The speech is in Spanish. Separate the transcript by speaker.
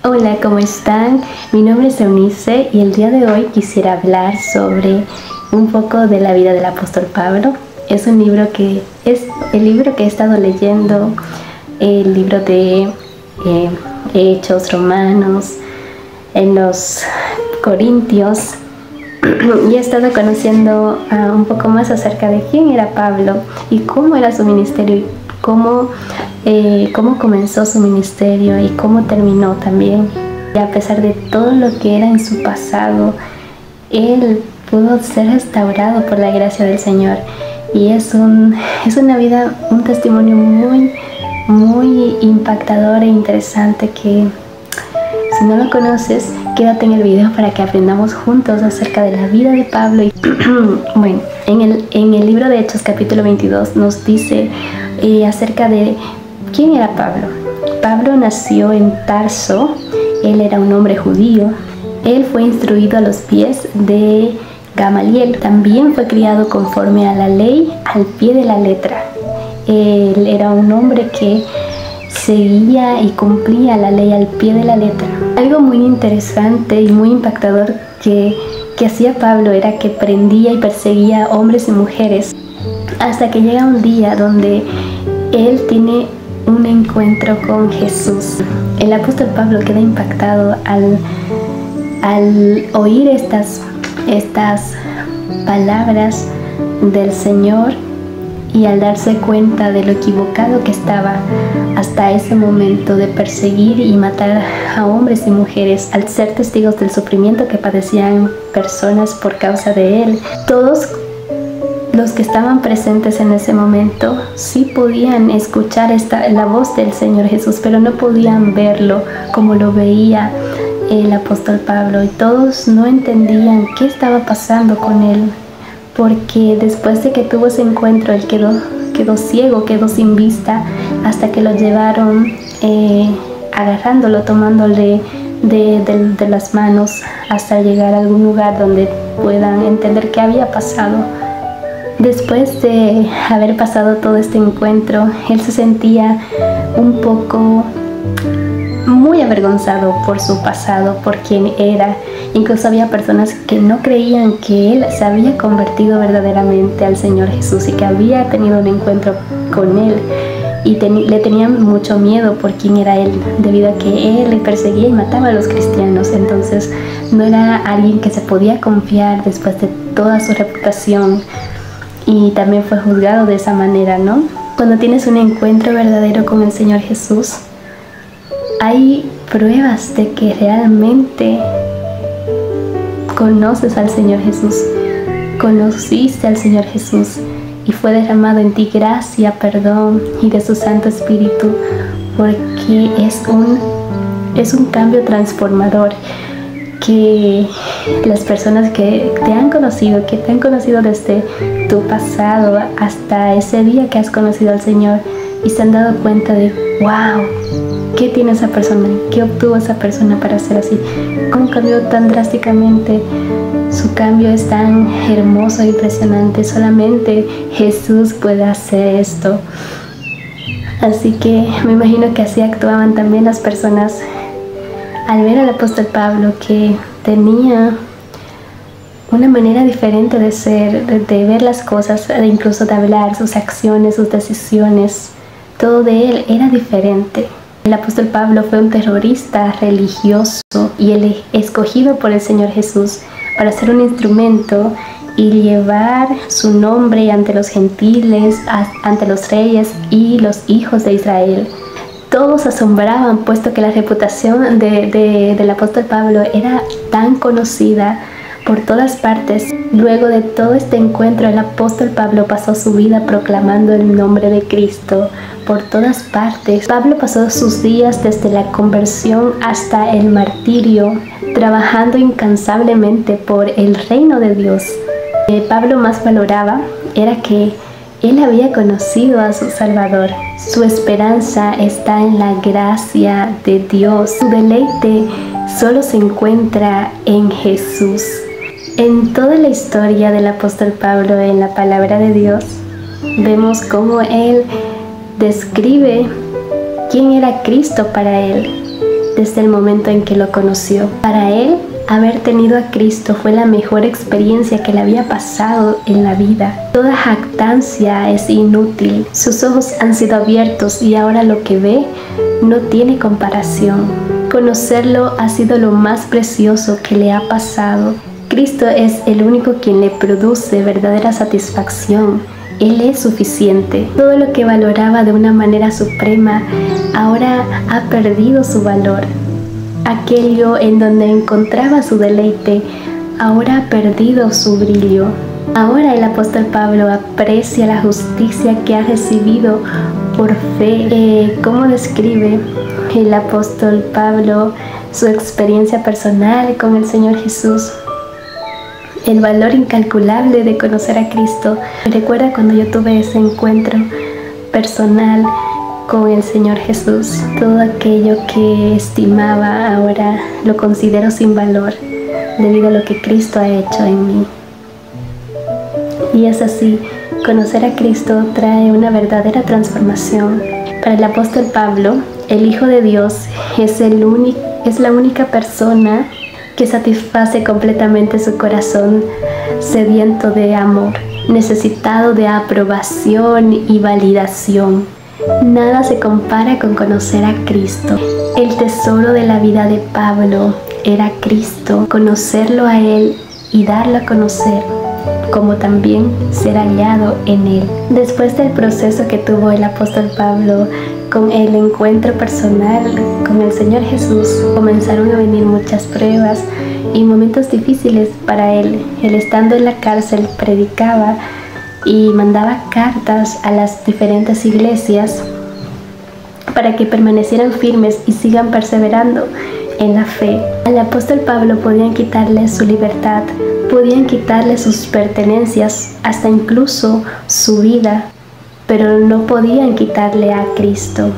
Speaker 1: Hola, ¿cómo están? Mi nombre es Eunice y el día de hoy quisiera hablar sobre un poco de la vida del apóstol Pablo. Es un libro que es el libro que he estado leyendo, el libro de Hechos, Romanos, en los Corintios, y he estado conociendo un poco más acerca de quién era Pablo y cómo era su ministerio y cómo comenzó su ministerio y cómo terminó también. Y a pesar de todo lo que era en su pasado, él pudo ser restaurado por la gracia del Señor. Y es una vida, un testimonio muy impactador e interesante que, si no lo conoces, quédate en el video para que aprendamos juntos acerca de la vida de Pablo. Bueno, en el libro de Hechos capítulo 22 nos dice acerca de quién era Pablo. Pablo nació en Tarso, él era un hombre judío. Él fue instruido a los pies de Gamaliel, también fue criado conforme a la ley, al pie de la letra. Él era un hombre que seguía y cumplía la ley al pie de la letra. Algo muy interesante y muy impactador que hacía Pablo era que prendía y perseguía hombres y mujeres, hasta que llega un día donde él tiene un encuentro con Jesús. El apóstol Pablo queda impactado al oír estas palabras del Señor y al darse cuenta de lo equivocado que estaba hasta ese momento de perseguir y matar a hombres y mujeres, al ser testigos del sufrimiento que padecían personas por causa de él. Todos los que estaban presentes en ese momento sí podían escuchar la voz del Señor Jesús, pero no podían verlo como lo veía el apóstol Pablo, y todos no entendían qué estaba pasando con él, porque después de que tuvo ese encuentro él quedó ciego, quedó sin vista, hasta que lo llevaron agarrándolo, tomándole de las manos hasta llegar a algún lugar donde puedan entender qué había pasado. Después de haber pasado todo este encuentro, él se sentía un poco muy avergonzado por su pasado, por quién era. Incluso había personas que no creían que él se había convertido verdaderamente al Señor Jesús y que había tenido un encuentro con él, y le tenían mucho miedo por quién era él, debido a que él le perseguía y mataba a los cristianos. Entonces no era alguien que se podía confiar después de toda su reputación, y también fue juzgado de esa manera, ¿no? Cuando tienes un encuentro verdadero con el Señor Jesús, hay pruebas de que realmente conoces al Señor Jesús, conociste al Señor Jesús, y fue derramado en ti gracia, perdón y de su Santo Espíritu, porque es un cambio transformador que las personas que te han conocido desde tu pasado hasta ese día que has conocido al Señor y se han dado cuenta de wow, ¿qué tiene esa persona? ¿Qué obtuvo esa persona para ser así? ¿Cómo cambió tan drásticamente? Su cambio es tan hermoso e impresionante. Solamente Jesús puede hacer esto. Así que me imagino que así actuaban también las personas al ver al apóstol Pablo, que tenía una manera diferente de ser, de ver las cosas, incluso de hablar, sus acciones, sus decisiones. Todo de él era diferente. El apóstol Pablo fue un terrorista religioso y él escogido por el Señor Jesús para ser un instrumento y llevar su nombre ante los gentiles, ante los reyes y los hijos de Israel. Todos asombraban, puesto que la reputación del apóstol Pablo era tan conocida por todas partes. Luego de todo este encuentro, el apóstol Pablo pasó su vida proclamando el nombre de Cristo por todas partes. Pablo pasó sus días desde la conversión hasta el martirio, trabajando incansablemente por el reino de Dios. Pablo más valoraba era que él había conocido a su Salvador. Su esperanza está en la gracia de Dios. Su deleite solo se encuentra en Jesús. En toda la historia del apóstol Pablo en la palabra de Dios, vemos cómo él describe quién era Cristo para él. desde el momento en que lo conoció. Para él, haber tenido a Cristo fue la mejor experiencia que le había pasado en la vida. Toda jactancia es inútil. Sus ojos han sido abiertos y ahora lo que ve no tiene comparación. Conocerlo ha sido lo más precioso que le ha pasado. Cristo es el único quien le produce verdadera satisfacción. Él es suficiente. Todo lo que valoraba de una manera suprema ahora ha perdido su valor. Aquello en donde encontraba su deleite ahora ha perdido su brillo. Ahora el apóstol Pablo aprecia la justicia que ha recibido por fe. ¿Cómo describe el apóstol Pablo su experiencia personal con el Señor Jesús? El valor incalculable de conocer a Cristo. Recuerda cuando yo tuve ese encuentro personal con el Señor Jesús. Todo aquello que estimaba ahora lo considero sin valor debido a lo que Cristo ha hecho en mí. Y es así, conocer a Cristo trae una verdadera transformación. Para el apóstol Pablo, el Hijo de Dios es la única persona que satisface completamente su corazón sediento de amor, necesitado de aprobación y validación. Nada se compara con conocer a Cristo. El tesoro de la vida de Pablo era Cristo, conocerlo a Él y darlo a conocer, como también ser hallado en Él. Después del proceso que tuvo el apóstol Pablo con el encuentro personal con el Señor Jesús, comenzaron a venir muchas pruebas y momentos difíciles para él. Él, estando en la cárcel, predicaba y mandaba cartas a las diferentes iglesias para que permanecieran firmes y sigan perseverando en la fe. Al apóstol Pablo podían quitarle su libertad, podían quitarle sus pertenencias, hasta incluso su vida, pero no podían quitarle a Cristo.